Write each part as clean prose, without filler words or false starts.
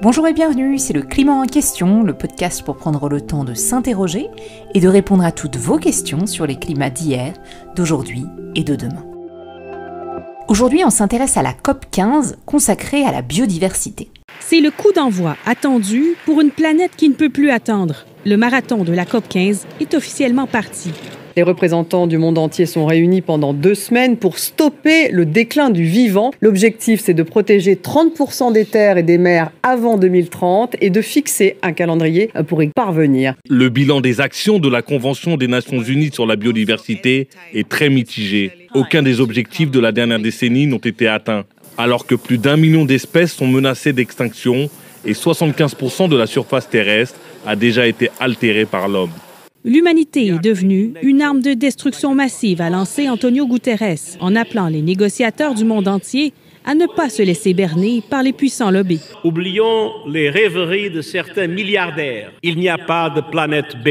Bonjour et bienvenue, c'est le Climat en question, le podcast pour prendre le temps de s'interroger et de répondre à toutes vos questions sur les climats d'hier, d'aujourd'hui et de demain. Aujourd'hui, on s'intéresse à la COP15 consacrée à la biodiversité. C'est le coup d'envoi attendu pour une planète qui ne peut plus attendre. Le marathon de la COP15 est officiellement parti. Les représentants du monde entier sont réunis pendant 2 semaines pour stopper le déclin du vivant. L'objectif, c'est de protéger 30% des terres et des mers avant 2030 et de fixer un calendrier pour y parvenir. Le bilan des actions de la Convention des Nations Unies sur la biodiversité est très mitigé. Aucun des objectifs de la dernière décennie n'ont été atteints, alors que plus d'1 million d'espèces sont menacées d'extinction et 75% de la surface terrestre a déjà été altérée par l'homme. L'humanité est devenue une arme de destruction massive, a lancé Antonio Guterres, en appelant les négociateurs du monde entier à ne pas se laisser berner par les puissants lobbies. Oublions les rêveries de certains milliardaires. Il n'y a pas de planète B.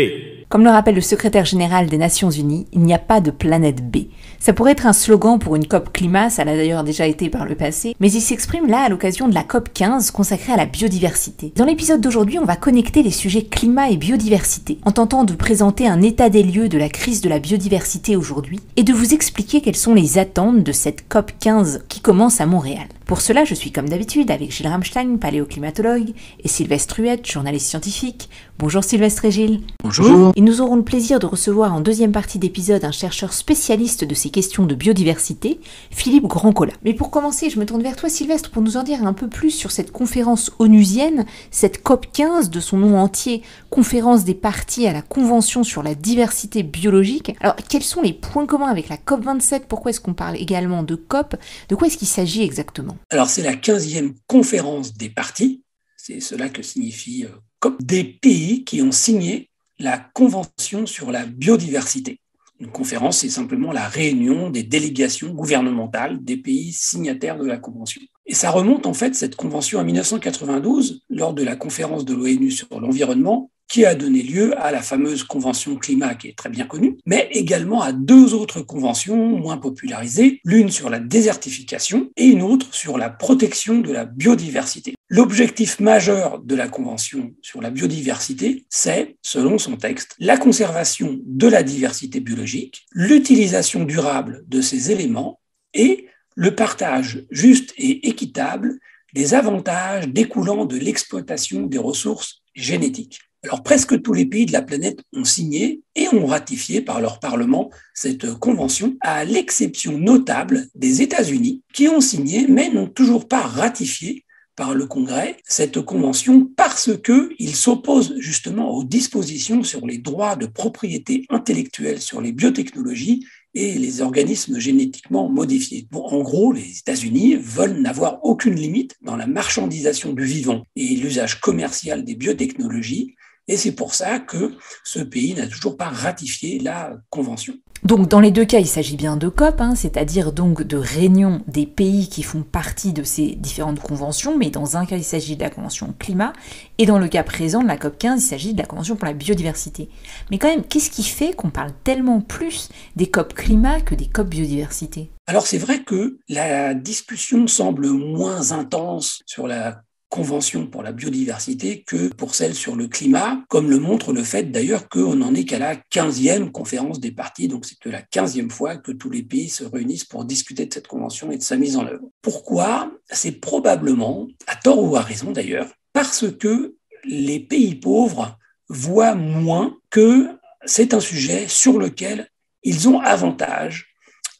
Comme le rappelle le secrétaire général des Nations Unies, il n'y a pas de planète B. Ça pourrait être un slogan pour une COP climat, ça l'a d'ailleurs déjà été par le passé, mais il s'exprime là à l'occasion de la COP 15 consacrée à la biodiversité. Dans l'épisode d'aujourd'hui, on va connecter les sujets climat et biodiversité, en tentant de présenter un état des lieux de la crise de la biodiversité aujourd'hui, et de vous expliquer quelles sont les attentes de cette COP 15 qui commence à Montréal. Pour cela, je suis comme d'habitude avec Gilles Ramstein, paléoclimatologue, et Sylvestre Huette, journaliste scientifique. Bonjour Sylvestre et Gilles. Bonjour. Et nous aurons le plaisir de recevoir en deuxième partie d'épisode un chercheur spécialiste de ces questions de biodiversité, Philippe Grandcola. Mais pour commencer, je me tourne vers toi Sylvestre pour nous en dire un peu plus sur cette conférence onusienne, cette COP 15 de son nom entier, conférence des parties à la Convention sur la diversité biologique. Alors, quels sont les points communs avec la COP 27 ? Pourquoi est-ce qu'on parle également de COP ? De quoi est-ce qu'il s'agit exactement ? Alors, c'est la 15e conférence des parties, c'est cela que signifie COP, des pays qui ont signé la Convention sur la biodiversité. Une conférence, c'est simplement la réunion des délégations gouvernementales des pays signataires de la Convention. Et ça remonte en fait, cette convention, à 1992, lors de la conférence de l'ONU sur l'environnement, qui a donné lieu à la fameuse Convention climat, qui est très bien connue, mais également à 2 autres conventions moins popularisées, l'une sur la désertification et une autre sur la protection de la biodiversité. L'objectif majeur de la Convention sur la biodiversité, c'est, selon son texte, la conservation de la diversité biologique, l'utilisation durable de ces éléments et le partage juste et équitable des avantages découlant de l'exploitation des ressources génétiques. Alors, presque tous les pays de la planète ont signé et ont ratifié par leur parlement cette convention, à l'exception notable des États-Unis, qui ont signé mais n'ont toujours pas ratifié par le Congrès cette convention parce qu'ils s'opposent justement aux dispositions sur les droits de propriété intellectuelle sur les biotechnologies et les organismes génétiquement modifiés. Bon, en gros, les États-Unis veulent n'avoir aucune limite dans la marchandisation du vivant et l'usage commercial des biotechnologies, et c'est pour ça que ce pays n'a toujours pas ratifié la convention. Donc dans les 2 cas, il s'agit bien de COP, c'est-à-dire donc de réunion des pays qui font partie de ces différentes conventions, mais dans un cas, il s'agit de la convention climat, et dans le cas présent de la COP 15, il s'agit de la convention pour la biodiversité. Mais quand même, qu'est-ce qui fait qu'on parle tellement plus des COP climat que des COP biodiversité ? Alors c'est vrai que la discussion semble moins intense sur la Convention pour la biodiversité que pour celle sur le climat, comme le montre le fait d'ailleurs qu'on n'en est qu'à la 15e conférence des parties, donc c'est que la 15e fois que tous les pays se réunissent pour discuter de cette convention et de sa mise en œuvre. Pourquoi ? C'est probablement, à tort ou à raison d'ailleurs, parce que les pays pauvres voient moins que c'est un sujet sur lequel ils ont avantage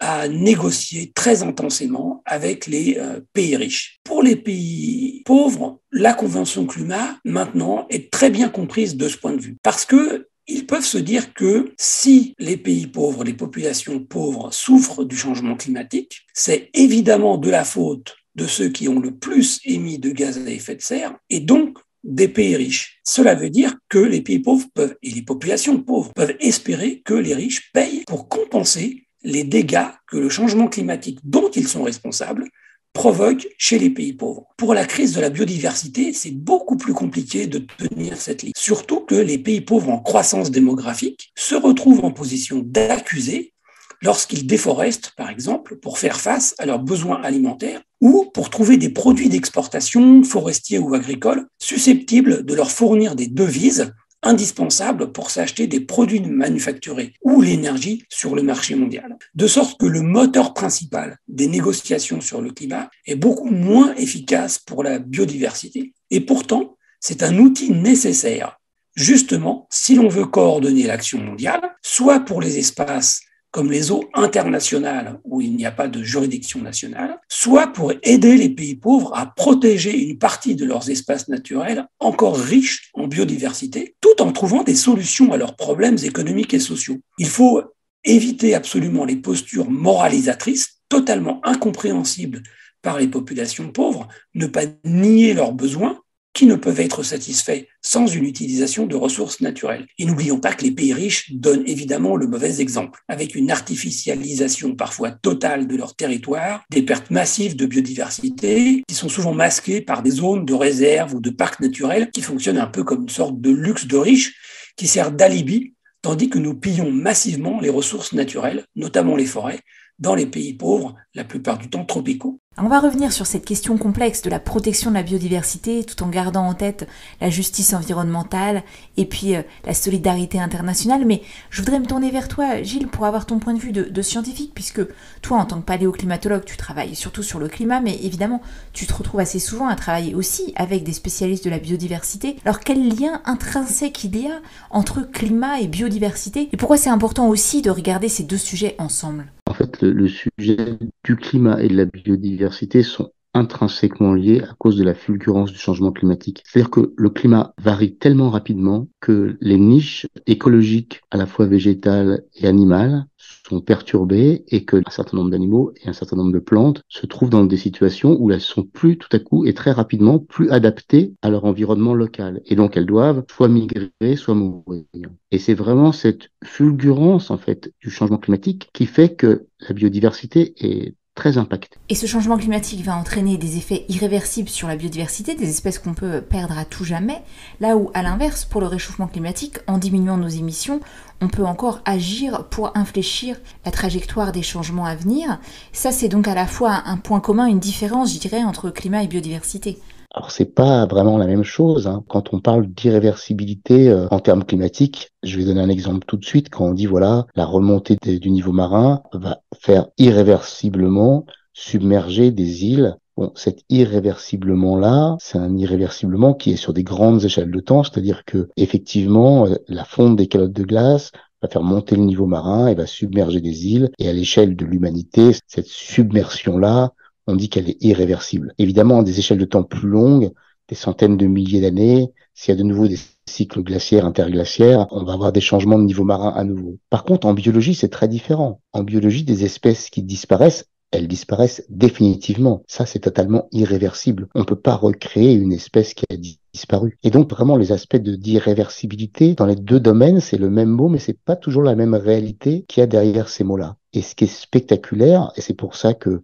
à négocier très intensément avec les pays riches. Pour les pays pauvres, la Convention climat, maintenant, est très bien comprise de ce point de vue. Parce que ils peuvent se dire que si les pays pauvres, les populations pauvres souffrent du changement climatique, c'est évidemment de la faute de ceux qui ont le plus émis de gaz à effet de serre, et donc des pays riches. Cela veut dire que les pays pauvres peuvent, et les populations pauvres peuvent espérer que les riches payent pour compenser les dégâts que le changement climatique dont ils sont responsables provoque chez les pays pauvres. Pour la crise de la biodiversité, c'est beaucoup plus compliqué de tenir cette ligne. Surtout que les pays pauvres en croissance démographique se retrouvent en position d'accuser lorsqu'ils déforestent, par exemple, pour faire face à leurs besoins alimentaires ou pour trouver des produits d'exportation, forestiers ou agricoles, susceptibles de leur fournir des devises indispensables pour s'acheter des produits manufacturés ou l'énergie sur le marché mondial. De sorte que le moteur principal des négociations sur le climat est beaucoup moins efficace pour la biodiversité. Et pourtant, c'est un outil nécessaire, justement, si l'on veut coordonner l'action mondiale, soit pour les espaces comme les eaux internationales où il n'y a pas de juridiction nationale, soit pour aider les pays pauvres à protéger une partie de leurs espaces naturels encore riches en biodiversité, tout en trouvant des solutions à leurs problèmes économiques et sociaux. Il faut éviter absolument les postures moralisatrices, totalement incompréhensibles par les populations pauvres, ne pas nier leurs besoins, qui ne peuvent être satisfaits sans une utilisation de ressources naturelles. Et n'oublions pas que les pays riches donnent évidemment le mauvais exemple, avec une artificialisation parfois totale de leur territoire, des pertes massives de biodiversité, qui sont souvent masquées par des zones de réserve ou de parcs naturels qui fonctionnent un peu comme une sorte de luxe de riches qui sert d'alibi, tandis que nous pillons massivement les ressources naturelles, notamment les forêts, dans les pays pauvres, la plupart du temps tropicaux. On va revenir sur cette question complexe de la protection de la biodiversité tout en gardant en tête la justice environnementale et puis la solidarité internationale. Mais je voudrais me tourner vers toi, Gilles, pour avoir ton point de vue de scientifique, puisque toi, en tant que paléoclimatologue, tu travailles surtout sur le climat, mais évidemment, tu te retrouves assez souvent à travailler aussi avec des spécialistes de la biodiversité. Alors, quel lien intrinsèque il y a entre climat et biodiversité? Et pourquoi c'est important aussi de regarder ces deux sujets ensemble? En fait, le sujet du climat et de la biodiversité sont intrinsèquement liés à cause de la fulgurance du changement climatique. C'est-à-dire que le climat varie tellement rapidement que les niches écologiques, à la fois végétales et animales, sont perturbées et que un certain nombre d'animaux et un certain nombre de plantes se trouvent dans des situations où elles sont plus tout à coup et très rapidement plus adaptées à leur environnement local. Et donc elles doivent soit migrer, soit mourir. Et c'est vraiment cette fulgurance en fait du changement climatique qui fait que la biodiversité est très impactée. Et ce changement climatique va entraîner des effets irréversibles sur la biodiversité, des espèces qu'on peut perdre à tout jamais, là où, à l'inverse, pour le réchauffement climatique, en diminuant nos émissions, on peut encore agir pour infléchir la trajectoire des changements à venir. Ça, c'est donc à la fois un point commun, une différence, je dirais, entre climat et biodiversité. Alors c'est pas vraiment la même chose, hein. Quand on parle d'irréversibilité en termes climatiques, je vais donner un exemple tout de suite. Quand on dit voilà, la remontée du niveau marin va faire irréversiblement submerger des îles. Bon, cet irréversiblement-là, c'est un irréversiblement qui est sur des grandes échelles de temps, c'est-à-dire que effectivement, la fonte des calottes de glace va faire monter le niveau marin et va submerger des îles. Et à l'échelle de l'humanité, cette submersion-là, on dit qu'elle est irréversible. Évidemment, à des échelles de temps plus longues, des centaines de milliers d'années, s'il y a de nouveau des cycles glaciaires, interglaciaires, on va avoir des changements de niveau marin à nouveau. Par contre, en biologie, c'est très différent. En biologie, des espèces qui disparaissent, elles disparaissent définitivement. Ça, c'est totalement irréversible. On ne peut pas recréer une espèce qui a disparu. Et donc, vraiment, les aspects d'irréversibilité, dans les deux domaines, c'est le même mot, mais c'est pas toujours la même réalité qu'il y a derrière ces mots-là. Et ce qui est spectaculaire, et c'est pour ça que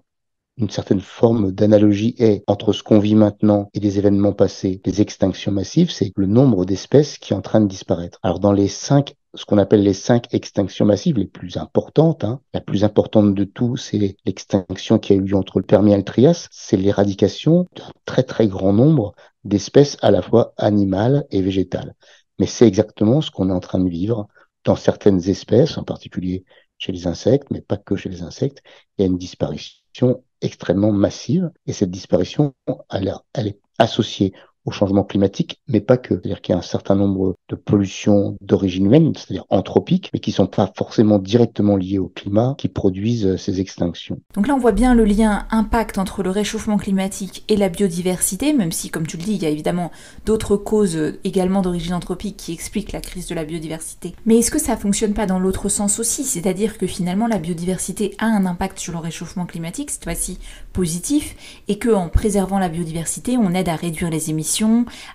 une certaine forme d'analogie est entre ce qu'on vit maintenant et des événements passés, les extinctions massives, c'est le nombre d'espèces qui est en train de disparaître. Alors dans ce qu'on appelle les 5 extinctions massives les plus importantes, la plus importante de tout, c'est l'extinction qui a eu lieu entre le Permien et le Trias, c'est l'éradication d'un très très grand nombre d'espèces à la fois animales et végétales. Mais c'est exactement ce qu'on est en train de vivre dans certaines espèces, en particulier chez les insectes, mais pas que chez les insectes. Il y a une disparition extrêmement massive et cette disparition, elle est associée au changement climatique, mais pas que. C'est-à-dire qu'il y a un certain nombre de pollutions d'origine humaine, c'est-à-dire anthropiques, mais qui sont pas forcément directement liées au climat, qui produisent ces extinctions. Donc là, on voit bien le lien impact entre le réchauffement climatique et la biodiversité, même si, comme tu le dis, il y a évidemment d'autres causes également d'origine anthropique qui expliquent la crise de la biodiversité. Mais est-ce que ça fonctionne pas dans l'autre sens aussi? C'est-à-dire que finalement, la biodiversité a un impact sur le réchauffement climatique, cette fois-ci positif, et qu'en préservant la biodiversité, on aide à réduire les émissions,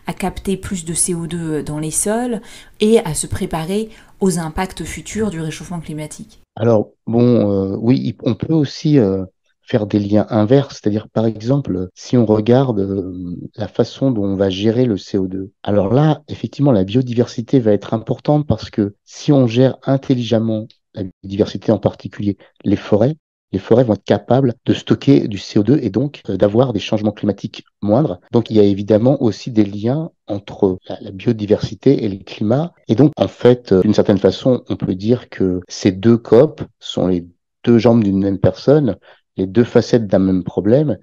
à capter plus de CO2 dans les sols et à se préparer aux impacts futurs du réchauffement climatique. Alors, oui, on peut aussi faire des liens inverses, c'est-à-dire par exemple, si on regarde la façon dont on va gérer le CO2. Alors là, effectivement, la biodiversité va être importante parce que si on gère intelligemment la biodiversité en particulier. Les forêts vont être capables de stocker du CO2 et donc d'avoir des changements climatiques moindres. Donc il y a évidemment aussi des liens entre la biodiversité et le climat. Et donc en fait, d'une certaine façon, on peut dire que ces deux COP sont les deux jambes d'une même personne, les deux facettes d'un même problème.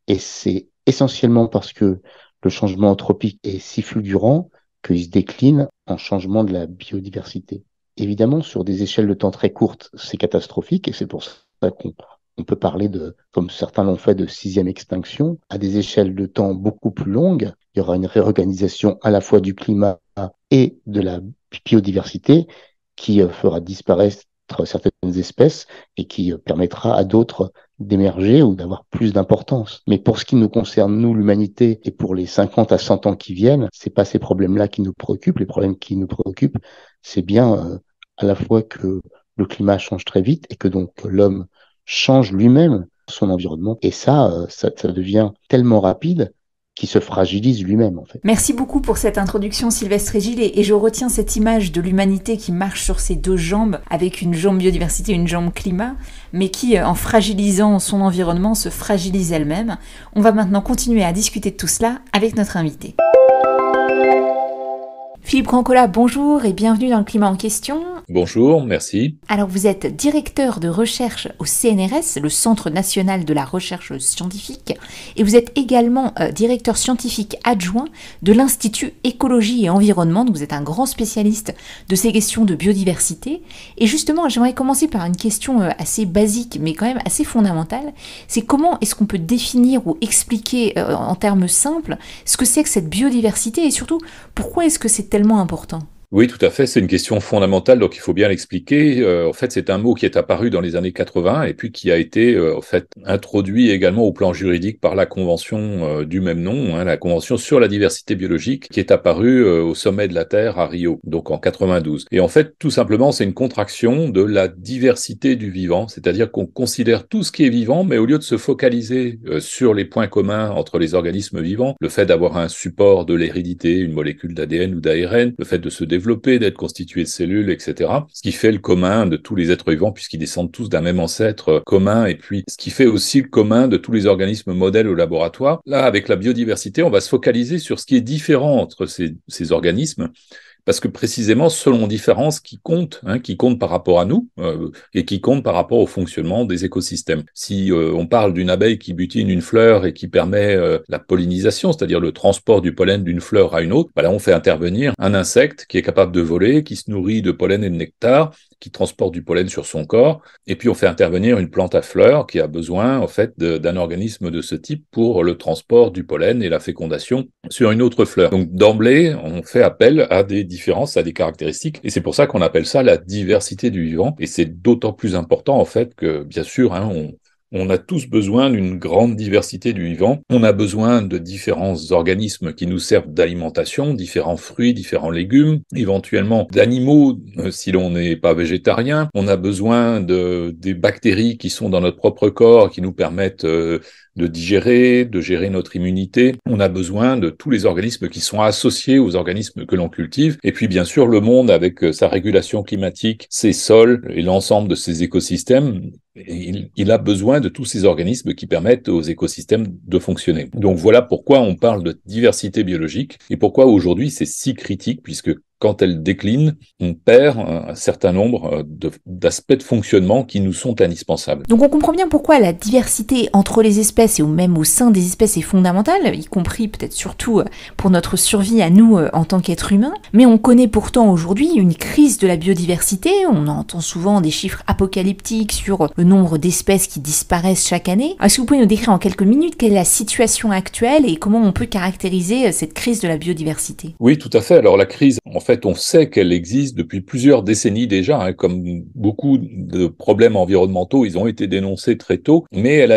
Et c'est essentiellement parce que le changement anthropique est si fulgurant qu'il se décline en changement de la biodiversité. Évidemment, sur des échelles de temps très courtes, c'est catastrophique et c'est pour ça qu'on peut parler de, comme certains l'ont fait, de 6e extinction. À des échelles de temps beaucoup plus longues, il y aura une réorganisation à la fois du climat et de la biodiversité qui fera disparaître certaines espèces et qui permettra à d'autres d'émerger ou d'avoir plus d'importance. Mais pour ce qui nous concerne, nous, l'humanité, et pour les 50 à 100 ans qui viennent, c'est pas ces problèmes-là qui nous préoccupent. Les problèmes qui nous préoccupent, c'est bien à la fois que le climat change très vite et que donc l'homme change lui-même son environnement. Et ça devient tellement rapide qu'il se fragilise lui-même, en fait. Merci beaucoup pour cette introduction, Sylvestre Régil, et je retiens cette image de l'humanité qui marche sur ses deux jambes, avec une jambe biodiversité et une jambe climat, mais qui, en fragilisant son environnement, se fragilise elle-même. On va maintenant continuer à discuter de tout cela avec notre invité. Philippe Rancola, bonjour et bienvenue dans le Climat en question. Bonjour, merci. Alors vous êtes directeur de recherche au CNRS, le Centre national de la recherche scientifique, et vous êtes également directeur scientifique adjoint de l'Institut Écologie et Environnement, donc vous êtes un grand spécialiste de ces questions de biodiversité. Et justement, j'aimerais commencer par une question assez basique, mais quand même assez fondamentale, c'est comment est-ce qu'on peut définir ou expliquer en termes simples ce que c'est que cette biodiversité, et surtout, pourquoi est-ce que c'est tellement important ? Oui, tout à fait, c'est une question fondamentale, donc il faut bien l'expliquer. En fait, c'est un mot qui est apparu dans les années 80 et puis qui a été en fait introduit également au plan juridique par la convention du même nom, la convention sur la diversité biologique, qui est apparue au sommet de la Terre à Rio, donc en 92. Et en fait, tout simplement, c'est une contraction de la diversité du vivant, c'est-à-dire qu'on considère tout ce qui est vivant, mais au lieu de se focaliser sur les points communs entre les organismes vivants, le fait d'avoir un support de l'hérédité, une molécule d'ADN ou d'ARN, le fait de se développer, d'être constitué de cellules, etc. Ce qui fait le commun de tous les êtres vivants, puisqu'ils descendent tous d'un même ancêtre commun, et puis ce qui fait aussi le commun de tous les organismes modèles au laboratoire. Là, avec la biodiversité, on va se focaliser sur ce qui est différent entre ces organismes, parce que précisément, selon différences qui comptent par rapport à nous et qui comptent par rapport au fonctionnement des écosystèmes. Si on parle d'une abeille qui butine une fleur et qui permet la pollinisation, c'est-à-dire le transport du pollen d'une fleur à une autre, là on fait intervenir un insecte qui est capable de voler, qui se nourrit de pollen et de nectar, qui transporte du pollen sur son corps, et puis on fait intervenir une plante à fleurs qui a besoin en fait d'un organisme de ce type pour le transport du pollen et la fécondation sur une autre fleur. Donc d'emblée, on fait appel à des différences, à des caractéristiques, et c'est pour ça qu'on appelle ça la diversité du vivant, et c'est d'autant plus important en fait que bien sûr, on a tous besoin d'une grande diversité du vivant. On a besoin de différents organismes qui nous servent d'alimentation, différents fruits, différents légumes, éventuellement d'animaux si l'on n'est pas végétarien. On a besoin des bactéries qui sont dans notre propre corps, qui nous permettent de gérer notre immunité. On a besoin de tous les organismes qui sont associés aux organismes que l'on cultive. Et puis bien sûr, le monde avec sa régulation climatique, ses sols et l'ensemble de ses écosystèmes, il a besoin de tous ces organismes qui permettent aux écosystèmes de fonctionner. Donc voilà pourquoi on parle de diversité biologique et pourquoi aujourd'hui c'est si critique, puisque quand elle décline, on perd un certain nombre d'aspects de fonctionnement qui nous sont indispensables. Donc on comprend bien pourquoi la diversité entre les espèces et même au sein des espèces est fondamentale, y compris peut-être surtout pour notre survie à nous en tant qu'êtres humains. Mais on connaît pourtant aujourd'hui une crise de la biodiversité. On entend souvent des chiffres apocalyptiques sur le nombre d'espèces qui disparaissent chaque année. Est-ce que vous pouvez nous décrire en quelques minutes quelle est la situation actuelle et comment on peut caractériser cette crise de la biodiversité ? Oui, tout à fait. Alors la crise, en fait, on sait qu'elle existe depuis plusieurs décennies déjà, comme beaucoup de problèmes environnementaux, ils ont été dénoncés très tôt, mais elle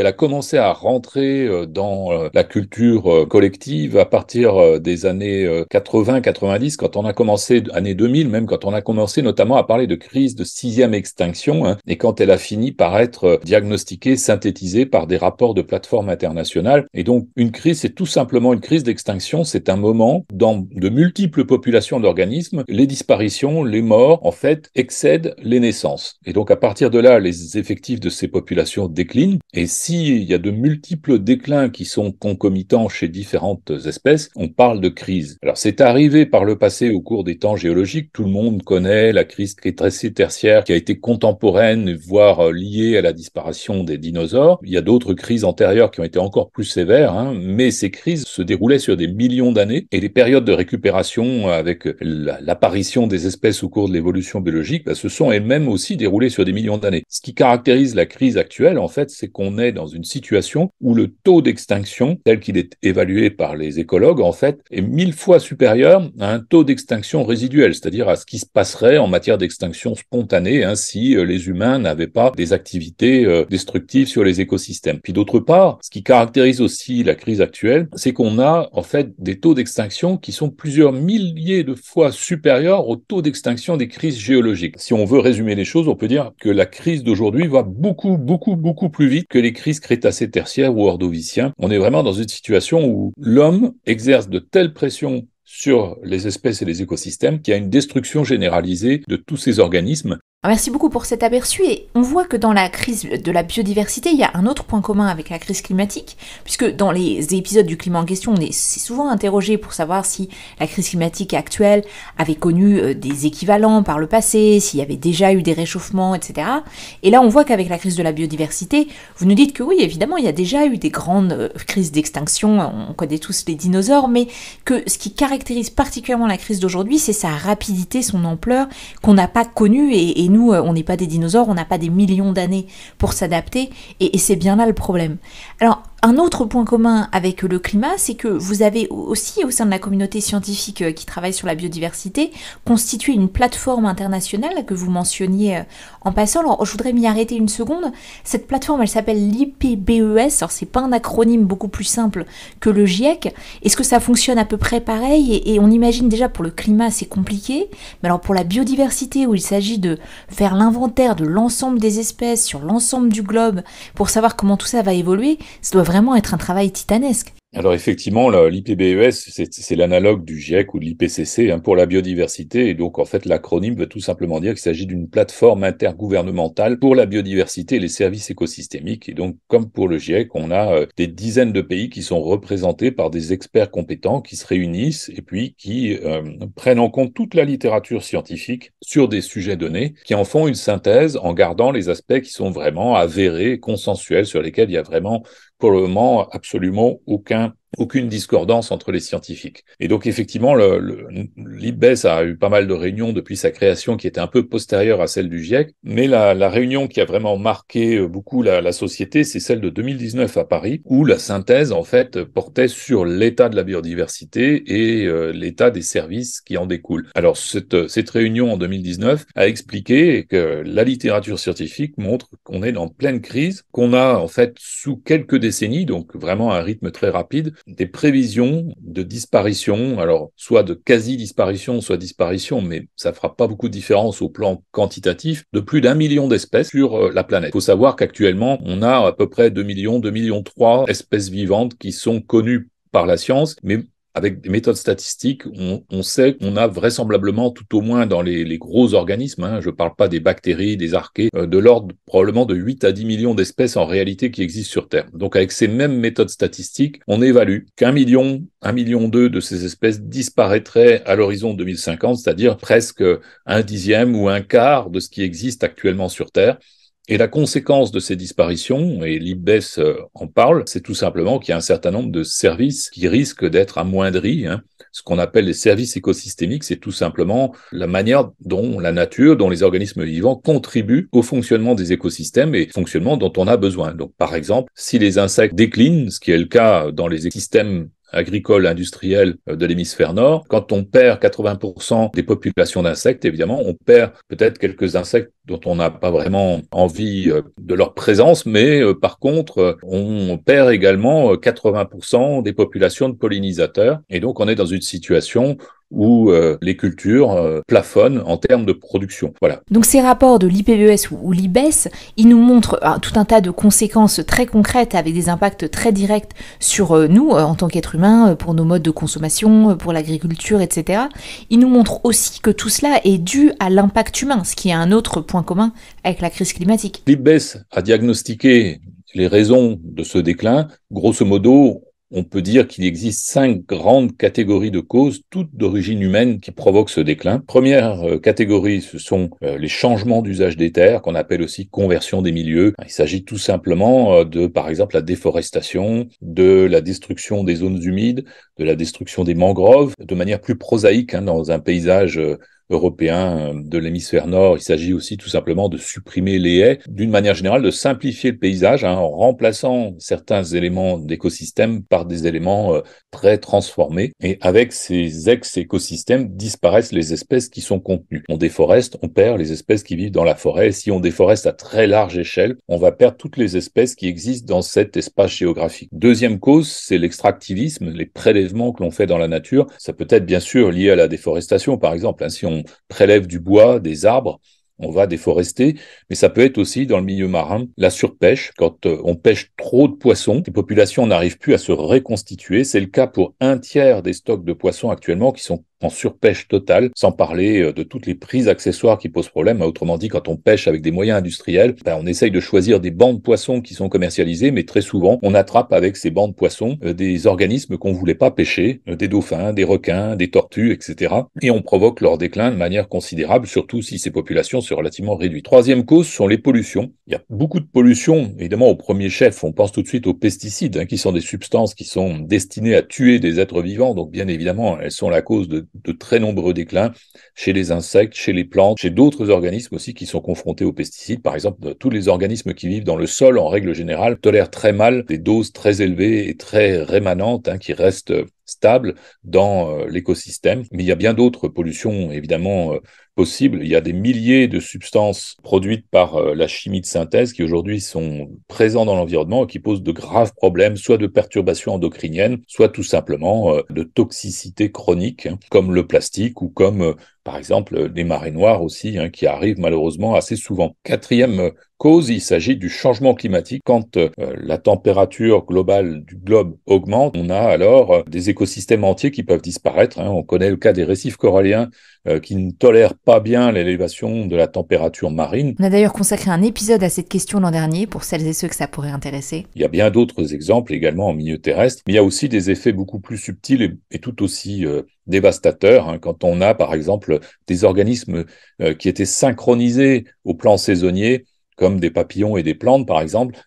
a commencé à rentrer dans la culture collective à partir des années 80-90, quand on a commencé, années 2000 même, quand on a commencé notamment à parler de crise de 6e extinction, et quand elle a fini par être diagnostiquée, synthétisée par des rapports de plateformes internationales. Et donc, une crise, c'est tout simplement une crise d'extinction, c'est un moment dans de multiples populations populations d'organismes, les disparitions, les morts, en fait, excèdent les naissances. Et donc, à partir de là, les effectifs de ces populations déclinent. Et s'il y a de multiples déclins qui sont concomitants chez différentes espèces, on parle de crise. Alors, c'est arrivé par le passé au cours des temps géologiques. Tout le monde connaît la crise Crétacé-Tertiaire qui a été contemporaine, voire liée à la disparition des dinosaures. Il y a d'autres crises antérieures qui ont été encore plus sévères, mais ces crises se déroulaient sur des millions d'années et les périodes de récupération avec l'apparition des espèces au cours de l'évolution biologique se sont elles-mêmes aussi déroulées sur des millions d'années. Ce qui caractérise la crise actuelle, en fait, c'est qu'on est dans une situation où le taux d'extinction, tel qu'il est évalué par les écologues, en fait, est 1000 fois supérieur à un taux d'extinction résiduel, c'est-à-dire à ce qui se passerait en matière d'extinction spontanée si les humains n'avaient pas des activités destructives sur les écosystèmes. Puis d'autre part, ce qui caractérise aussi la crise actuelle, c'est qu'on a en fait des taux d'extinction qui sont plusieurs milliers de fois supérieurs au taux d'extinction des crises géologiques. Si on veut résumer les choses, on peut dire que la crise d'aujourd'hui va beaucoup plus vite que les crises crétacé-tertiaires ou ordoviciens. On est vraiment dans une situation où l'homme exerce de telles pressions sur les espèces et les écosystèmes qu'il y a une destruction généralisée de tous ces organismes. Merci beaucoup pour cet aperçu et on voit que dans la crise de la biodiversité, il y a un autre point commun avec la crise climatique, puisque dans les épisodes du climat en question, on s'est souvent interrogé pour savoir si la crise climatique actuelle avait connu des équivalents par le passé, s'il y avait déjà eu des réchauffements, etc. Et là, on voit qu'avec la crise de la biodiversité, vous nous dites que oui, évidemment, il y a déjà eu des grandes crises d'extinction, on connaît tous les dinosaures, mais que ce qui caractérise particulièrement la crise d'aujourd'hui, c'est sa rapidité, son ampleur, qu'on n'a pas connue et nous, on n'est pas des dinosaures, on n'a pas des millions d'années pour s'adapter, et c'est bien là le problème. Alors, un autre point commun avec le climat, c'est que vous avez aussi, au sein de la communauté scientifique qui travaille sur la biodiversité, constitué une plateforme internationale que vous mentionniez en passant. Alors, je voudrais m'y arrêter une seconde. Cette plateforme, elle s'appelle l'IPBES. Alors, c'est pas un acronyme beaucoup plus simple que le GIEC. Est-ce que ça fonctionne à peu près pareil ? Et on imagine déjà pour le climat, c'est compliqué. Mais alors, pour la biodiversité, où il s'agit de faire l'inventaire de l'ensemble des espèces sur l'ensemble du globe pour savoir comment tout ça va évoluer, ça doit vraiment être un travail titanesque. Alors effectivement, l'IPBES, c'est l'analogue du GIEC ou de l'IPCC pour la biodiversité. Et donc, en fait, l'acronyme veut tout simplement dire qu'il s'agit d'une plateforme intergouvernementale pour la biodiversité et les services écosystémiques. Et donc, comme pour le GIEC, on a des dizaines de pays qui sont représentés par des experts compétents qui se réunissent et puis qui prennent en compte toute la littérature scientifique sur des sujets donnés, qui en font une synthèse en gardant les aspects qui sont vraiment avérés, consensuels, sur lesquels il y a vraiment pour le moment absolument aucune discordance entre les scientifiques. Et donc effectivement, l'IPBES a eu pas mal de réunions depuis sa création qui étaient un peu postérieures à celle du GIEC, mais la réunion qui a vraiment marqué beaucoup la société, c'est celle de 2019 à Paris, où la synthèse en fait portait sur l'état de la biodiversité et l'état des services qui en découlent. Alors cette réunion en 2019 a expliqué que la littérature scientifique montre qu'on est en pleine crise, qu'on a en fait sous quelques décennies, donc vraiment à un rythme très rapide, des prévisions de disparition, alors soit de quasi-disparition, soit disparition, mais ça fera pas beaucoup de différence au plan quantitatif, de plus d'1 million d'espèces sur la planète. Il faut savoir qu'actuellement, on a à peu près 2 millions 3 espèces vivantes qui sont connues par la science, mais avec des méthodes statistiques, on sait qu'on a vraisemblablement, tout au moins dans les gros organismes, je ne parle pas des bactéries, des archées, de l'ordre probablement de 8 à 10 millions d'espèces en réalité qui existent sur Terre. Donc avec ces mêmes méthodes statistiques, on évalue qu'1 million, 1,2 million de ces espèces disparaîtraient à l'horizon 2050, c'est-à-dire presque un dixième ou un quart de ce qui existe actuellement sur Terre. Et la conséquence de ces disparitions, et l'IPBES en parle, c'est tout simplement qu'il y a un certain nombre de services qui risquent d'être amoindris. Ce qu'on appelle les services écosystémiques, c'est tout simplement la manière dont la nature, dont les organismes vivants contribuent au fonctionnement des écosystèmes et fonctionnement dont on a besoin. Donc, par exemple, si les insectes déclinent, ce qui est le cas dans les écosystèmes agricole, industrielle de l'hémisphère nord. Quand on perd 80% des populations d'insectes, évidemment, on perd peut-être quelques insectes dont on n'a pas vraiment envie de leur présence, mais par contre, on perd également 80% des populations de pollinisateurs. Et donc, on est dans une situation où les cultures plafonnent en termes de production. Voilà. Donc ces rapports de l'IPBES ou l'IBES, ils nous montrent tout un tas de conséquences très concrètes avec des impacts très directs sur nous en tant qu'êtres humains, pour nos modes de consommation, pour l'agriculture, etc. Ils nous montrent aussi que tout cela est dû à l'impact humain, ce qui est un autre point commun avec la crise climatique. L'IBES a diagnostiqué les raisons de ce déclin. Grosso modo, on peut dire qu'il existe 5 grandes catégories de causes, toutes d'origine humaine, qui provoquent ce déclin. Première catégorie, ce sont les changements d'usage des terres, qu'on appelle aussi conversion des milieux. Il s'agit tout simplement de, par exemple, la déforestation, de la destruction des zones humides, de la destruction des mangroves, de manière plus prosaïque, dans un paysage européen de l'hémisphère nord. Il s'agit aussi tout simplement de supprimer les haies, d'une manière générale de simplifier le paysage en remplaçant certains éléments d'écosystème par des éléments très transformés. Et avec ces ex-écosystèmes disparaissent les espèces qui sont contenues. On déforeste, on perd les espèces qui vivent dans la forêt. Si on déforeste à très large échelle, on va perdre toutes les espèces qui existent dans cet espace géographique. Deuxième cause, c'est l'extractivisme, les prélèvements que l'on fait dans la nature. Ça peut être bien sûr lié à la déforestation, par exemple. Si on prélève du bois, des arbres, on va déforester, mais ça peut être aussi dans le milieu marin la surpêche. Quand on pêche trop de poissons, les populations n'arrivent plus à se reconstituer. C'est le cas pour 1/3 des stocks de poissons actuellement qui sont en surpêche totale, sans parler de toutes les prises accessoires qui posent problème. Autrement dit, quand on pêche avec des moyens industriels, on essaye de choisir des bancs de poissons qui sont commercialisés, mais très souvent, on attrape avec ces bancs de poissons des organismes qu'on voulait pas pêcher, des dauphins, des requins, des tortues, etc. Et on provoque leur déclin de manière considérable, surtout si ces populations sont relativement réduites. Troisième cause sont les pollutions. Il y a beaucoup de pollutions, évidemment au premier chef, on pense tout de suite aux pesticides, qui sont des substances qui sont destinées à tuer des êtres vivants, donc bien évidemment, elles sont la cause de très nombreux déclins chez les insectes, chez les plantes, chez d'autres organismes aussi qui sont confrontés aux pesticides. Par exemple, tous les organismes qui vivent dans le sol, en règle générale, tolèrent très mal des doses très élevées et très rémanentes qui restent stables dans l'écosystème. Mais il y a bien d'autres pollutions, évidemment, possibles. Il y a des milliers de substances produites par la chimie de synthèse qui aujourd'hui sont présentes dans l'environnement et qui posent de graves problèmes, soit de perturbations endocriniennes, soit tout simplement de toxicité chronique, comme le plastique ou comme par exemple les marées noires aussi, qui arrivent malheureusement assez souvent. Quatrième cause, il s'agit du changement climatique. Quand la température globale du globe augmente, on a alors des écosystèmes entiers qui peuvent disparaître. On connaît le cas des récifs coralliens qui ne tolèrent pas bien l'élévation de la température marine. On a d'ailleurs consacré un épisode à cette question l'an dernier, pour celles et ceux que ça pourrait intéresser. Il y a bien d'autres exemples également en milieu terrestre, mais il y a aussi des effets beaucoup plus subtils et tout aussi dévastateurs. Quand on a par exemple des organismes qui étaient synchronisés au plan saisonnier, comme des papillons et des plantes par exemple,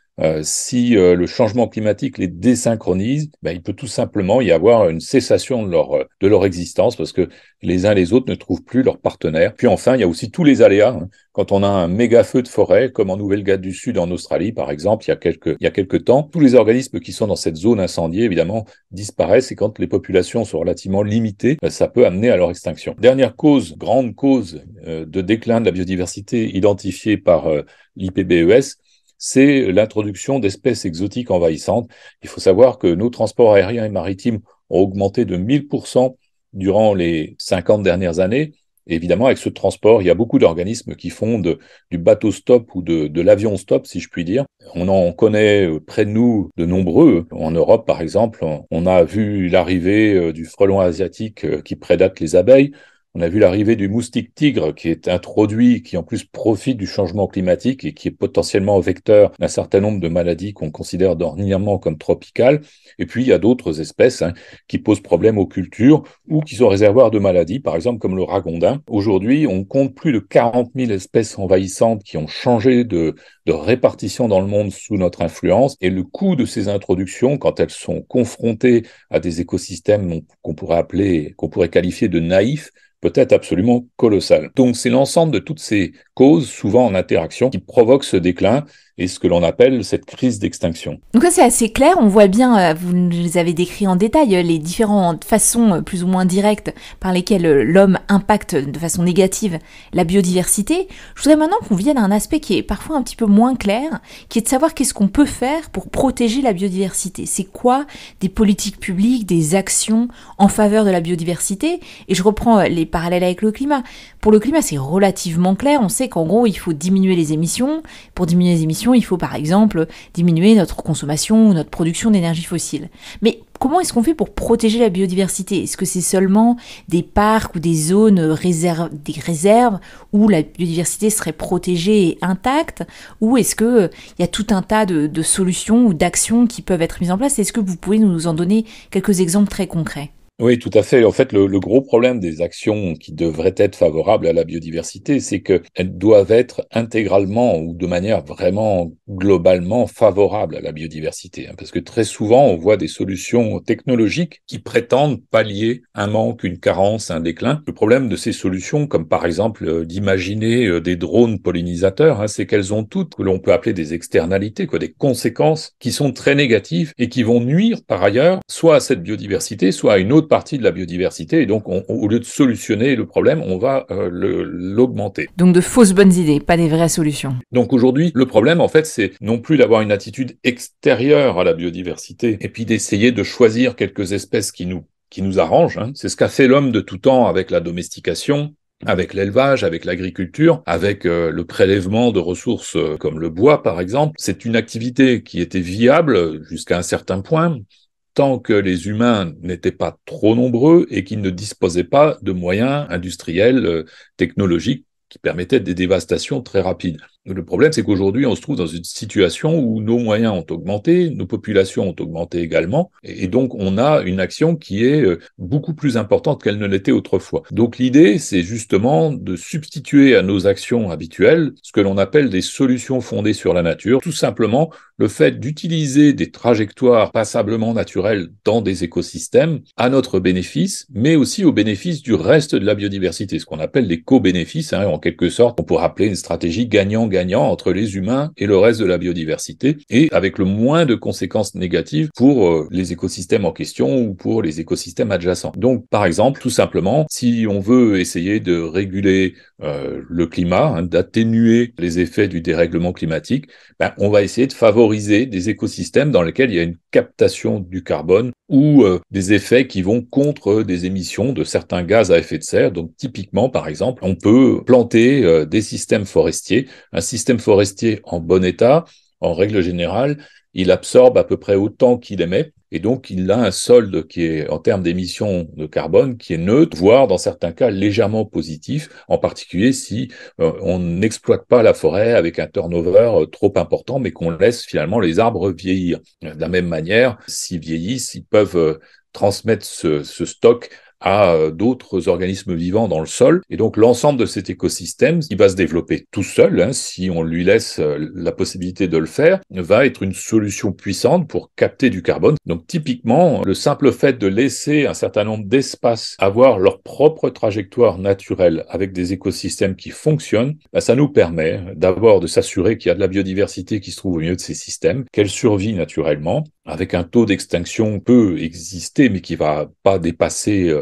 si le changement climatique les désynchronise, il peut tout simplement y avoir une cessation de leur existence parce que les uns les autres ne trouvent plus leur partenaire. Puis enfin, il y a aussi tous les aléas. Quand on a un méga feu de forêt, comme en Nouvelle-Galles du Sud, en Australie par exemple, il y a quelques temps, tous les organismes qui sont dans cette zone incendiée, évidemment, disparaissent et quand les populations sont relativement limitées, ça peut amener à leur extinction. Dernière cause, grande cause de déclin de la biodiversité identifiée par l'IPBES, c'est l'introduction d'espèces exotiques envahissantes. Il faut savoir que nos transports aériens et maritimes ont augmenté de 1000% durant les 50 dernières années. Et évidemment, avec ce transport, il y a beaucoup d'organismes qui font du bateau-stop ou de l'avion-stop, si je puis dire. On en connaît près de nous de nombreux. En Europe, par exemple, on a vu l'arrivée du frelon asiatique qui prédate les abeilles. On a vu l'arrivée du moustique tigre qui est introduit, qui en plus profite du changement climatique et qui est potentiellement vecteur d'un certain nombre de maladies qu'on considère ordinairement comme tropicales. Et puis, il y a d'autres espèces qui posent problème aux cultures ou qui sont réservoirs de maladies, par exemple comme le ragondin. Aujourd'hui, on compte plus de 40 000 espèces envahissantes qui ont changé de répartition dans le monde sous notre influence. Et le coût de ces introductions, quand elles sont confrontées à des écosystèmes qu'on pourrait qualifier de naïfs, peut être absolument colossal. Donc c'est l'ensemble de toutes ces causes, souvent en interaction, qui provoquent ce déclin. et ce que l'on appelle cette crise d'extinction. Donc là, c'est assez clair, on voit bien, vous les avez décrits en détail, les différentes façons plus ou moins directes par lesquelles l'homme impacte de façon négative la biodiversité. Je voudrais maintenant qu'on vienne à un aspect qui est parfois un petit peu moins clair, qui est de savoir qu'est-ce qu'on peut faire pour protéger la biodiversité. C'est quoi des politiques publiques, des actions en faveur de la biodiversité? Et je reprends les parallèles avec le climat. Pour le climat, c'est relativement clair, on sait qu'en gros, il faut diminuer les émissions. Pour diminuer les émissions, il faut par exemple diminuer notre consommation ou notre production d'énergie fossile. Mais comment est-ce qu'on fait pour protéger la biodiversité? Est-ce que c'est seulement des parcs ou des zones des réserves où la biodiversité serait protégée et intacte? Ou est-ce qu'il y a tout un tas de solutions ou d'actions qui peuvent être mises en place? Est-ce que vous pouvez nous en donner quelques exemples très concrets? Oui, tout à fait. En fait, le gros problème des actions qui devraient être favorables à la biodiversité, c'est qu'elles doivent être intégralement ou de manière vraiment globalement favorable à la biodiversité. Parce que très souvent, on voit des solutions technologiques qui prétendent pallier un manque, une carence, un déclin. Le problème de ces solutions, comme par exemple d'imaginer des drones pollinisateurs, c'est qu'elles ont toutes, que l'on peut appeler des externalités, des conséquences qui sont très négatives et qui vont nuire par ailleurs soit à cette biodiversité, soit à une autre partie de la biodiversité, et donc au lieu de solutionner le problème, on va l'augmenter. Donc de fausses bonnes idées, pas des vraies solutions. Donc aujourd'hui, le problème en fait, c'est non plus d'avoir une attitude extérieure à la biodiversité, et puis d'essayer de choisir quelques espèces qui nous arrangent. C'est ce qu'a fait l'homme de tout temps avec la domestication, avec l'élevage, avec l'agriculture, avec le prélèvement de ressources comme le bois par exemple. C'est une activité qui était viable jusqu'à un certain point, tant que les humains n'étaient pas trop nombreux et qu'ils ne disposaient pas de moyens industriels, technologiques qui permettaient des dévastations très rapides. Le problème, c'est qu'aujourd'hui, on se trouve dans une situation où nos moyens ont augmenté, nos populations ont augmenté également, et donc on a une action qui est beaucoup plus importante qu'elle ne l'était autrefois. Donc l'idée, c'est justement de substituer à nos actions habituelles ce que l'on appelle des solutions fondées sur la nature, tout simplement le fait d'utiliser des trajectoires passablement naturelles dans des écosystèmes à notre bénéfice, mais aussi au bénéfice du reste de la biodiversité, ce qu'on appelle les co-bénéfices, en quelque sorte, on pourrait appeler une stratégie gagnant-gagnant entre les humains et le reste de la biodiversité, et avec le moins de conséquences négatives pour les écosystèmes en question ou pour les écosystèmes adjacents. Donc, par exemple, tout simplement, si on veut essayer de réguler le climat, d'atténuer les effets du dérèglement climatique, on va essayer de favoriser des écosystèmes dans lesquels il y a une captation du carbone ou des effets qui vont contre des émissions de certains gaz à effet de serre. Donc typiquement, par exemple, on peut planter des systèmes forestiers. Un système forestier en bon état, en règle générale, il absorbe à peu près autant qu'il émet, et donc il a un solde qui est, en termes d'émissions de carbone, qui est neutre, voire dans certains cas légèrement positif, en particulier si on n'exploite pas la forêt avec un turnover trop important, mais qu'on laisse finalement les arbres vieillir. De la même manière, s'ils vieillissent, ils peuvent transmettre ce stock à d'autres organismes vivants dans le sol. Et donc, l'ensemble de cet écosystème, qui va se développer tout seul, si on lui laisse la possibilité de le faire, va être une solution puissante pour capter du carbone. Donc, typiquement, le simple fait de laisser un certain nombre d'espaces avoir leur propre trajectoire naturelle avec des écosystèmes qui fonctionnent, ça nous permet d'abord de s'assurer qu'il y a de la biodiversité qui se trouve au milieu de ces systèmes, qu'elle survit naturellement, avec un taux d'extinction peut exister, mais qui va pas dépasser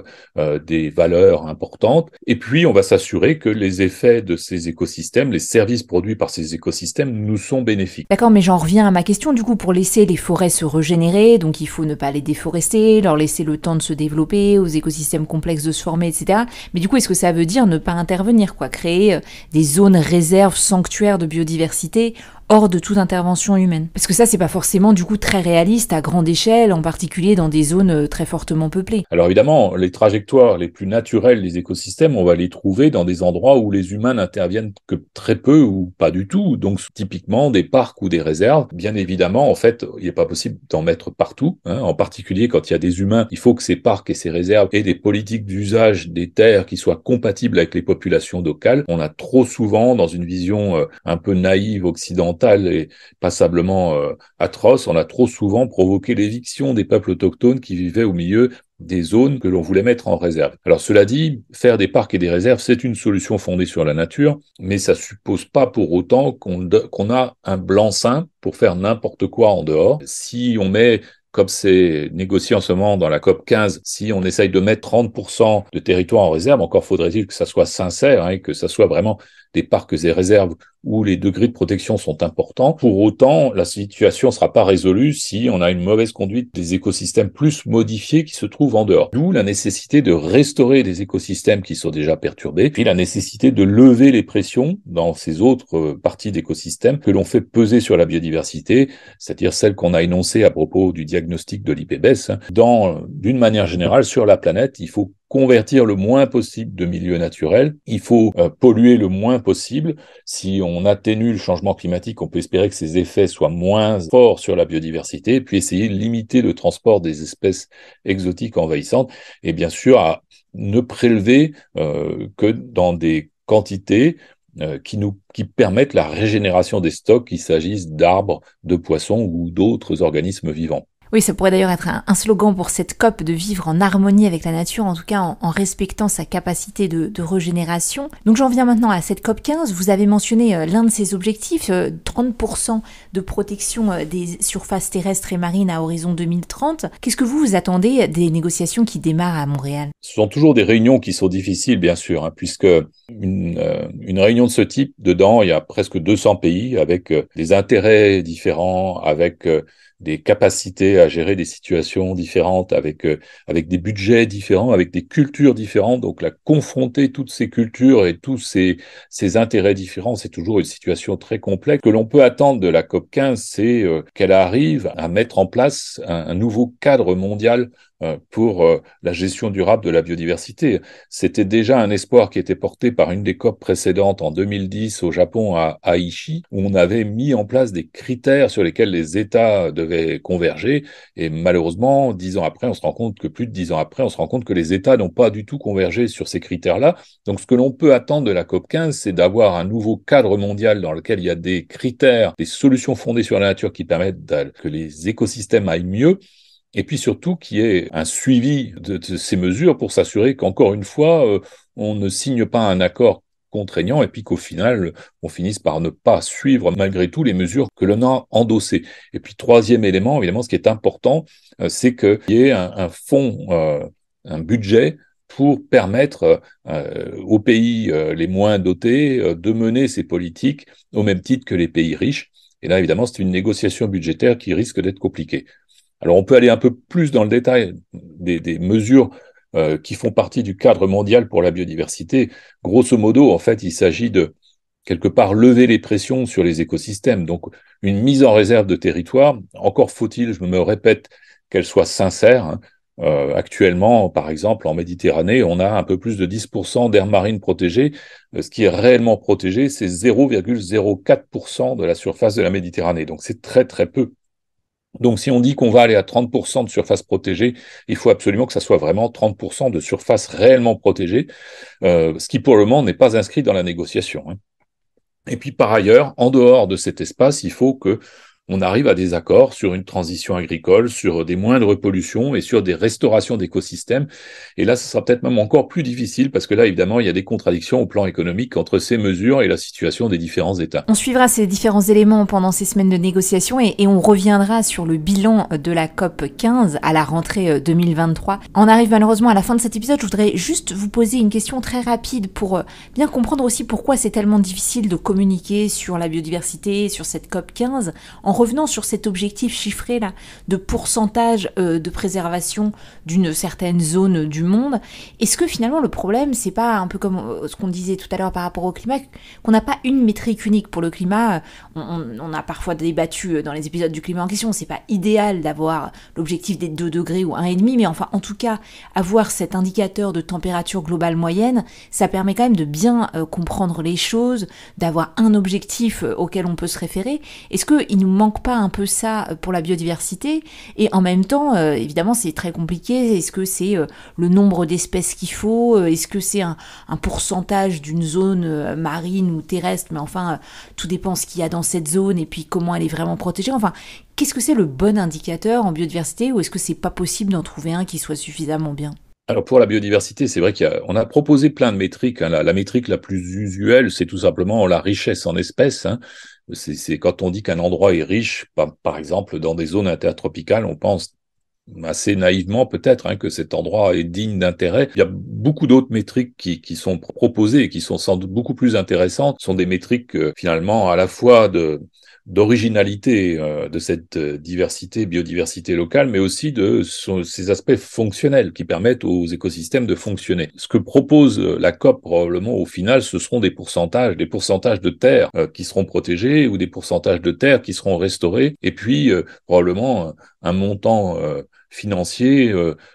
des valeurs importantes. Et puis, on va s'assurer que les effets de ces écosystèmes, les services produits par ces écosystèmes nous sont bénéfiques. D'accord, mais j'en reviens à ma question. Du coup, pour laisser les forêts se régénérer, donc il faut ne pas les déforester, leur laisser le temps de se développer, aux écosystèmes complexes de se former, etc. Mais du coup, est-ce que ça veut dire ne pas intervenir, créer des zones réserves, sanctuaires de biodiversité hors de toute intervention humaine? Parce que ça, c'est pas forcément du coup très réaliste à grande échelle, en particulier dans des zones très fortement peuplées. Alors évidemment, les trajectoires les plus naturelles des écosystèmes, on va les trouver dans des endroits où les humains n'interviennent que très peu ou pas du tout. Donc typiquement des parcs ou des réserves. Bien évidemment, en fait, il n'est pas possible d'en mettre partout. En particulier quand il y a des humains, il faut que ces parcs et ces réserves aient des politiques d'usage des terres qui soient compatibles avec les populations locales. On a trop souvent, dans une vision un peu naïve occidentale, et passablement atroce, on a trop souvent provoqué l'éviction des peuples autochtones qui vivaient au milieu des zones que l'on voulait mettre en réserve. Alors cela dit, faire des parcs et des réserves, c'est une solution fondée sur la nature, mais ça suppose pas pour autant qu'on a un blanc-seing pour faire n'importe quoi en dehors. Si on met, comme c'est négocié en ce moment dans la COP 15, si on essaye de mettre 30% de territoire en réserve, encore faudrait-il que ça soit sincère, et que ça soit vraiment des parcs et réserves où les degrés de protection sont importants. Pour autant, la situation ne sera pas résolue si on a une mauvaise conduite des écosystèmes plus modifiés qui se trouvent en dehors. D'où la nécessité de restaurer des écosystèmes qui sont déjà perturbés, puis la nécessité de lever les pressions dans ces autres parties d'écosystèmes que l'on fait peser sur la biodiversité, c'est-à-dire celles qu'on a énoncées à propos du diagnostic de l'IPBES. D'une manière générale, sur la planète, il faut convertir le moins possible de milieux naturels, il faut polluer le moins possible. Si on atténue le changement climatique, on peut espérer que ces effets soient moins forts sur la biodiversité, puis essayer de limiter le transport des espèces exotiques envahissantes, et bien sûr à ne prélever que dans des quantités qui permettent la régénération des stocks, qu'il s'agisse d'arbres, de poissons ou d'autres organismes vivants. Oui, ça pourrait d'ailleurs être un slogan pour cette COP, de vivre en harmonie avec la nature, en tout cas en respectant sa capacité de régénération. Donc j'en viens maintenant à cette COP 15. Vous avez mentionné l'un de ses objectifs, 30% de protection des surfaces terrestres et marines à horizon 2030. Qu'est-ce que vous attendez des négociations qui démarrent à Montréal? Ce sont toujours des réunions qui sont difficiles, bien sûr, puisque une réunion de ce type, dedans, il y a presque 200 pays avec des intérêts différents, avec des capacités à gérer des situations différentes, avec des budgets différents, avec des cultures différentes. Donc, confronter toutes ces cultures et tous ces intérêts différents, c'est toujours une situation très complexe. Ce que l'on peut attendre de la COP 15, c'est qu'elle arrive à mettre en place un nouveau cadre mondial pour la gestion durable de la biodiversité. C'était déjà un espoir qui était porté par une des COP précédentes en 2010 au Japon à Aichi, où on avait mis en place des critères sur lesquels les États devaient converger. Et malheureusement, 10 ans après, on se rend compte que les États n'ont pas du tout convergé sur ces critères-là. Donc, ce que l'on peut attendre de la COP 15, c'est d'avoir un nouveau cadre mondial dans lequel il y a des critères, des solutions fondées sur la nature qui permettent que les écosystèmes aillent mieux. Et puis surtout qu'il y ait un suivi de ces mesures pour s'assurer qu'encore une fois, on ne signe pas un accord contraignant et puis qu'au final, on finisse par ne pas suivre malgré tout les mesures que l'on a endossées. Et puis troisième élément, évidemment, ce qui est important, c'est qu'il y ait un fonds, un budget pour permettre aux pays les moins dotés de mener ces politiques au même titre que les pays riches. Et là, évidemment, c'est une négociation budgétaire qui risque d'être compliquée. Alors, on peut aller un peu plus dans le détail des mesures qui font partie du cadre mondial pour la biodiversité. Grosso modo, en fait, il s'agit de, quelque part, lever les pressions sur les écosystèmes. Donc, une mise en réserve de territoire, encore faut-il, je me répète, qu'elle soit sincère. Actuellement, par exemple, en Méditerranée, on a un peu plus de 10% d'aires marines protégées. Ce qui est réellement protégé, c'est 0,04% de la surface de la Méditerranée. Donc, c'est très, très peu. Donc, si on dit qu'on va aller à 30% de surface protégée, il faut absolument que ça soit vraiment 30% de surface réellement protégée, ce qui pour le moment n'est pas inscrit dans la négociation. Et puis, par ailleurs, en dehors de cet espace, il faut que on arrive à des accords sur une transition agricole, sur des moindres pollutions et sur des restaurations d'écosystèmes. Et là, ce sera peut-être même encore plus difficile parce que là, évidemment, il y a des contradictions au plan économique entre ces mesures et la situation des différents États. On suivra ces différents éléments pendant ces semaines de négociation et on reviendra sur le bilan de la COP 15 à la rentrée 2023. On arrive malheureusement à la fin de cet épisode. Je voudrais juste vous poser une question très rapide pour bien comprendre aussi pourquoi c'est tellement difficile de communiquer sur la biodiversité, sur cette COP 15, en revenant sur cet objectif chiffré là de pourcentage de préservation d'une certaine zone du monde. Est-ce que finalement le problème, c'est pas un peu comme ce qu'on disait tout à l'heure par rapport au climat, qu'on n'a pas une métrique unique pour le climat? On a parfois débattu dans les épisodes du climat en question, c'est pas idéal d'avoir l'objectif des 2 degrés ou 1,5, mais enfin en tout cas avoir cet indicateur de température globale moyenne, ça permet quand même de bien comprendre les choses, d'avoir un objectif auquel on peut se référer. Est-ce qu'il nous manque manque pas un peu ça pour la biodiversité? Et en même temps, évidemment, c'est très compliqué. Est-ce que c'est le nombre d'espèces qu'il faut? Est-ce que c'est un pourcentage d'une zone marine ou terrestre? Mais enfin, tout dépend ce qu'il y a dans cette zone et puis comment elle est vraiment protégée. Enfin, qu'est-ce que c'est le bon indicateur en biodiversité, ou est-ce que c'est pas possible d'en trouver un qui soit suffisamment bien? Alors pour la biodiversité, c'est vrai qu'on a proposé plein de métriques. La métrique la plus usuelle, c'est tout simplement la richesse en espèces. C'est quand on dit qu'un endroit est riche, par exemple dans des zones intertropicales, on pense assez naïvement peut-être que cet endroit est digne d'intérêt. Il y a beaucoup d'autres métriques qui sont proposées et qui sont sans doute beaucoup plus intéressantes. Ce sont des métriques finalement à la fois d'originalité de cette biodiversité locale, mais aussi de ces aspects fonctionnels qui permettent aux écosystèmes de fonctionner. Ce que propose la COP probablement au final, ce seront des pourcentages de terres qui seront protégées ou des pourcentages de terres qui seront restaurées, et puis probablement un montant financier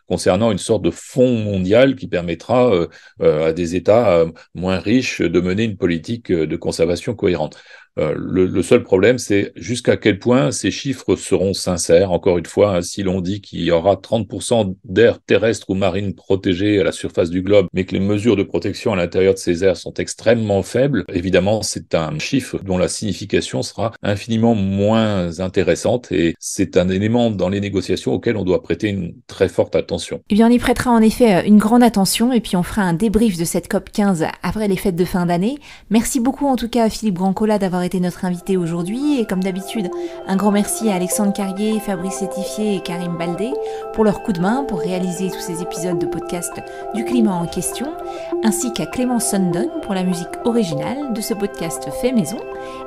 concernant une sorte de fonds mondial qui permettra à des États moins riches de mener une politique de conservation cohérente. Le seul problème, c'est jusqu'à quel point ces chiffres seront sincères. Encore une fois, si l'on dit qu'il y aura 30% d'aires terrestres ou marines protégées à la surface du globe, mais que les mesures de protection à l'intérieur de ces aires sont extrêmement faibles, évidemment, c'est un chiffre dont la signification sera infiniment moins intéressante, et c'est un élément dans les négociations auquel on doit prêter une très forte attention. Eh bien, on y prêtera en effet une grande attention, et puis on fera un débrief de cette COP15 après les fêtes de fin d'année. Merci beaucoup en tout cas à Philippe Brancola d'avoir été notre invité aujourd'hui, et comme d'habitude, un grand merci à Alexandre Carrier, Fabrice Sétifier et Karim Baldé pour leur coup de main pour réaliser tous ces épisodes de podcast du climat en question, ainsi qu'à Clémence Sundon pour la musique originale de ce podcast fait maison.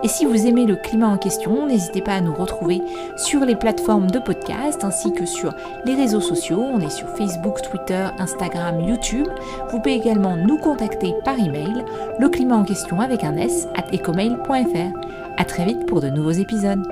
Et si vous aimez le climat en question, n'hésitez pas à nous retrouver sur les plateformes de podcast ainsi que sur les réseaux sociaux. On est sur Facebook, Twitter, Instagram, YouTube. Vous pouvez également nous contacter par email, leclimatenquestion avec un s @ecomail.fr. À très vite pour de nouveaux épisodes.